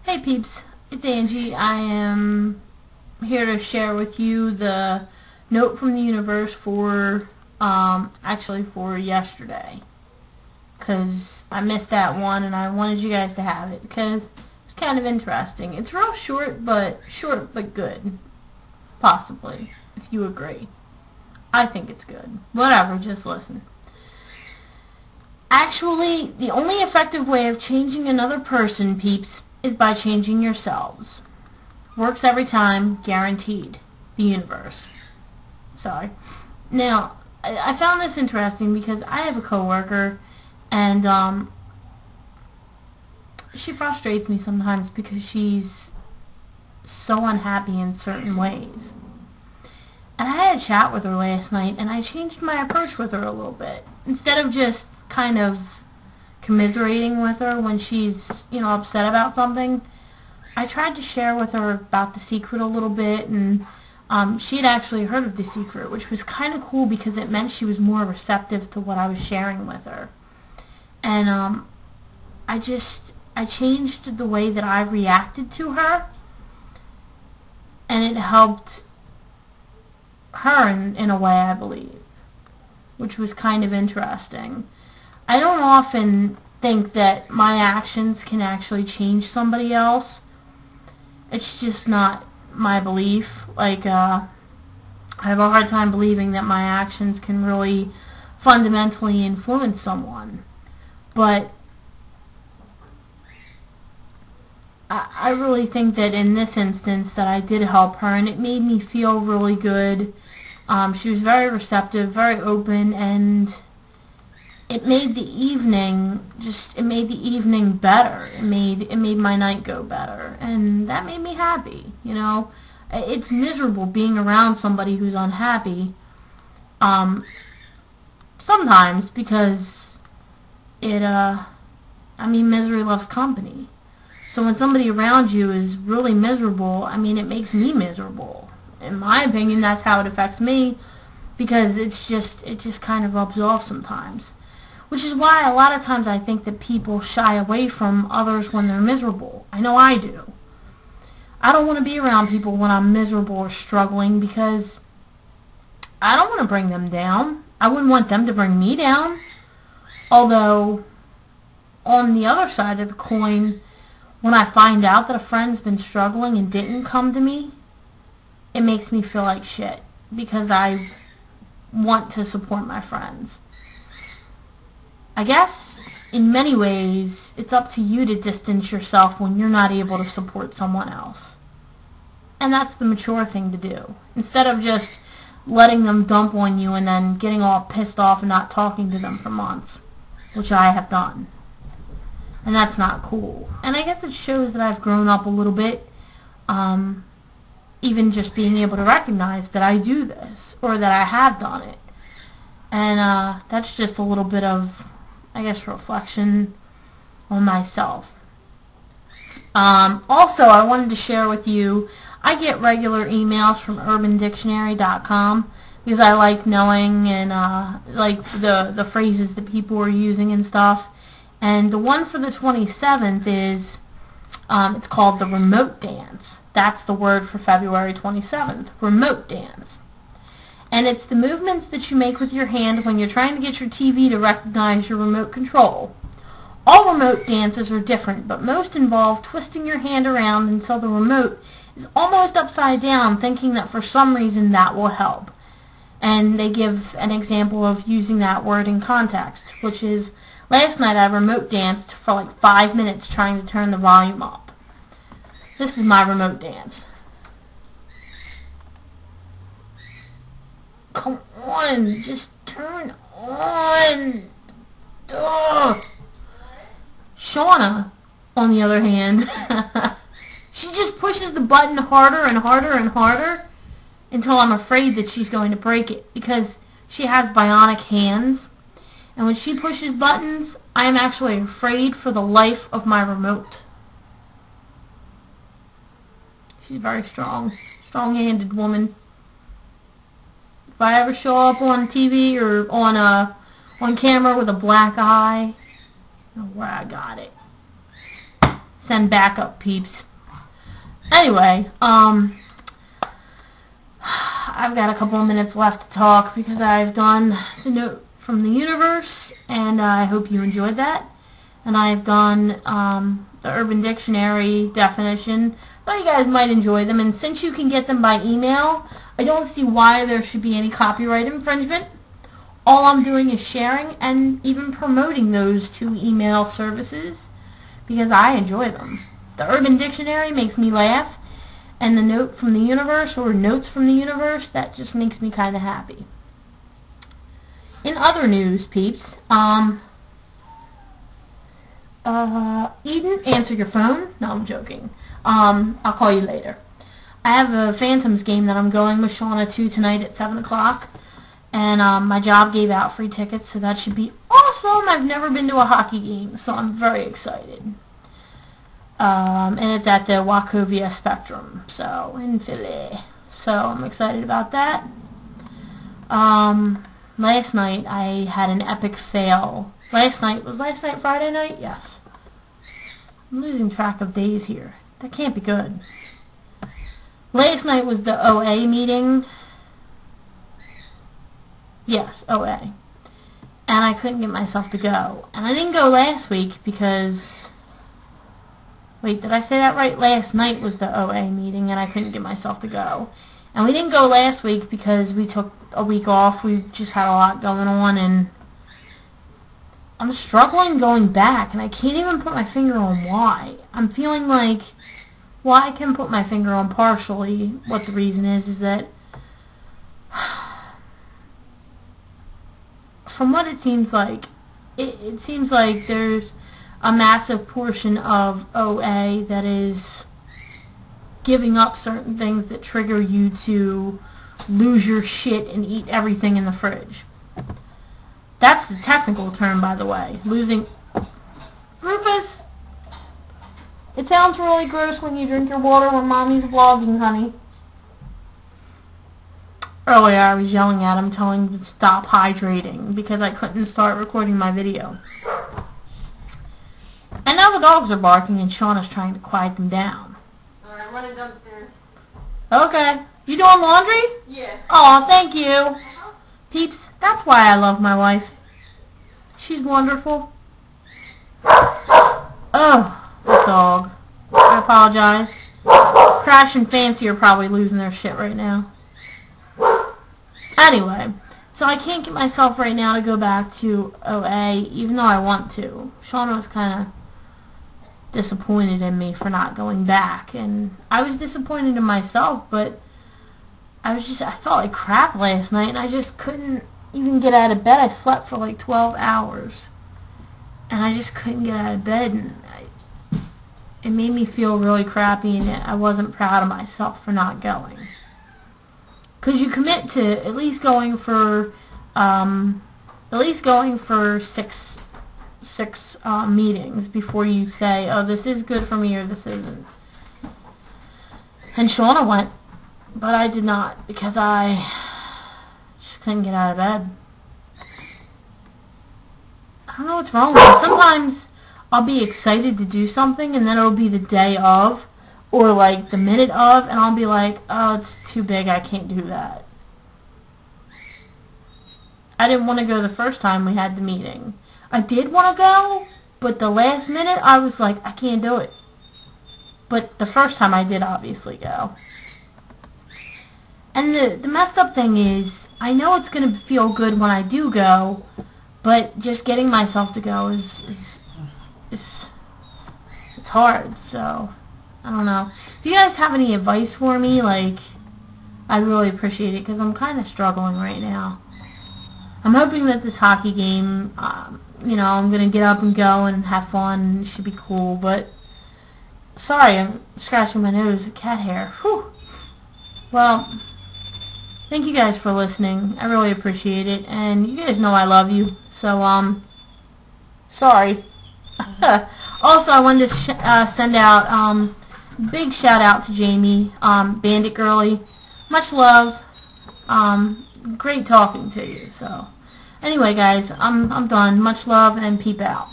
Hey peeps, it's Angie. I am here to share with you the note from the universe for, actually for yesterday. Because I missed that one and I wanted you guys to have it because it's kind of interesting. It's real short but good. Possibly, if you agree. I think it's good. Whatever, just listen. Actually, the only effective way of changing another person, peeps, is by changing yourselves. Works every time, guaranteed. The universe. Sorry. Now, I found this interesting because I have a coworker, and she frustrates me sometimes because she's so unhappy in certain ways. And I had a chat with her last night, and I changed my approach with her a little bit. Instead of just kind of commiserating with her when she's, upset about something, I tried to share with her about The Secret a little bit, and she had actually heard of The Secret, which was kind of cool because it meant she was more receptive to what I was sharing with her. And I changed the way that I reacted to her, and it helped her in a way, I believe, which was kind of interesting. I don't often think that my actions can actually change somebody else. It's just not my belief. Like, I have a hard time believing that my actions can really fundamentally influence someone. But I really think that in this instance that I did help her, and it made me feel really good. She was very receptive, very open, and it made the evening better. It made my night go better, and that made me happy. It's miserable being around somebody who's unhappy. Sometimes because misery loves company. So when somebody around you is really miserable, it makes me miserable. In my opinion, that's how it affects me, because it just kind of rubs off sometimes. Which is why a lot of times I think that people shy away from others when they're miserable. I know I do. I don't want to be around people when I'm miserable or struggling because I don't want to bring them down. I wouldn't want them to bring me down. Although, on the other side of the coin, when I find out that a friend's been struggling and didn't come to me, it makes me feel like shit because I want to support my friends. I guess, in many ways, it's up to you to distance yourself when you're not able to support someone else. And that's the mature thing to do. Instead of just letting them dump on you and then getting all pissed off and not talking to them for months, which I have done. And that's not cool. And I guess it shows that I've grown up a little bit, even just being able to recognize that I do this, or that I have done it. And that's just a little bit of, I guess, reflection on myself. Also, I wanted to share with you, I get regular emails from UrbanDictionary.com because I like knowing and like the phrases that people are using and stuff. And the one for the 27th is, it's called the remote dance. That's the word for February 27th, remote dance. And it's the movements that you make with your hand when you're trying to get your TV to recognize your remote control. All remote dances are different, but most involve twisting your hand around until the remote is almost upside down, thinking that for some reason that will help. And they give an example of using that word in context, which is, last night I remote danced for like 5 minutes trying to turn the volume up. This is my remote dance. Come on, just turn on. Ugh. Shauna, on the other hand, she just pushes the button harder and harder and harder until I'm afraid that she's going to break it because she has bionic hands. And when she pushes buttons, I am actually afraid for the life of my remote. She's a very strong-handed woman. If I ever show up on TV or on camera with a black eye, I know where I got it. send backup peeps. Anyway, I've got a couple of minutes left to talk because I've done the note from the universe, and I hope you enjoyed that. And I've done the Urban Dictionary definition. I thought you guys might enjoy them, and since you can get them by email, I don't see why there should be any copyright infringement. All I'm doing is sharing and even promoting those two email services because I enjoy them. The Urban Dictionary makes me laugh, and the Note from the Universe, or Notes from the Universe, that just makes me kind of happy. In other news, peeps, Eden, answer your phone. No, I'm joking. I'll call you later. I have a Phantoms game that I'm going with Shauna to tonight at 7 o'clock, and my job gave out free tickets, so that should be awesome. I've never been to a hockey game, so I'm very excited. And it's at the Wachovia Spectrum, so in Philly. So I'm excited about that. Last night I had an epic fail. Was last night Friday night? Yes. I'm losing track of days here. That can't be good. Last night was the OA meeting. Yes, OA. And I couldn't get myself to go. And I didn't go last week because... Wait, did I say that right? Last night was the OA meeting and I couldn't get myself to go. And we didn't go last week because we took a week off. We just had a lot going on, and I'm struggling going back, and I can't even put my finger on why. I'm feeling like, well, I can put my finger on partially what the reason is that from what it seems like, it seems like there's a massive portion of OA that is giving up certain things that trigger you to lose your shit and eat everything in the fridge. That's the technical term, by the way. Losing... Rufus! It sounds really gross when you drink your water when Mommy's vlogging, honey. Earlier I was yelling at him, telling him to stop hydrating because I couldn't start recording my video. And now the dogs are barking and Shauna's trying to quiet them down. Alright, I'm running downstairs. Okay. You doing laundry? Yeah. Aw, thank you. Peeps, that's why I love my wife. She's wonderful. Oh, this dog. I apologize. Crash and Fancy are probably losing their shit right now. Anyway, so I can't get myself right now to go back to OA, even though I want to. Shauna was kind of disappointed in me for not going back, and I was disappointed in myself, but I felt like crap last night, and I just couldn't even get out of bed. I slept for like 12 hours, and I just couldn't get out of bed, and it made me feel really crappy, and I wasn't proud of myself for not going. Because you commit to at least going for six meetings before you say, oh, this is good for me or this isn't. And Shauna went, but I did not because I just couldn't get out of bed. I don't know what's wrong with me. Sometimes I'll be excited to do something and then it'll be the day of or like the minute of, and I'll be like, oh, it's too big, I can't do that. I didn't want to go the first time we had the meeting. I did want to go, but the last minute I was like, I can't do it. But the first time I did obviously go. And the messed up thing is, I know it's going to feel good when I do go, but just getting myself to go is it's hard, so I don't know. If you guys have any advice for me, like, I'd really appreciate it, because I'm kind of struggling right now. I'm hoping that this hockey game, you know, I'm going to get up and go and have fun. It should be cool, but sorry, I'm scratching my nose. Cat hair. Whew. Well, thank you guys for listening. I really appreciate it, and you guys know I love you, so, sorry. Also, I wanted to send out, big shout out to Jamie, Bandit Girly. Much love. Great talking to you. So, anyway, guys, I'm done. Much love and peep out.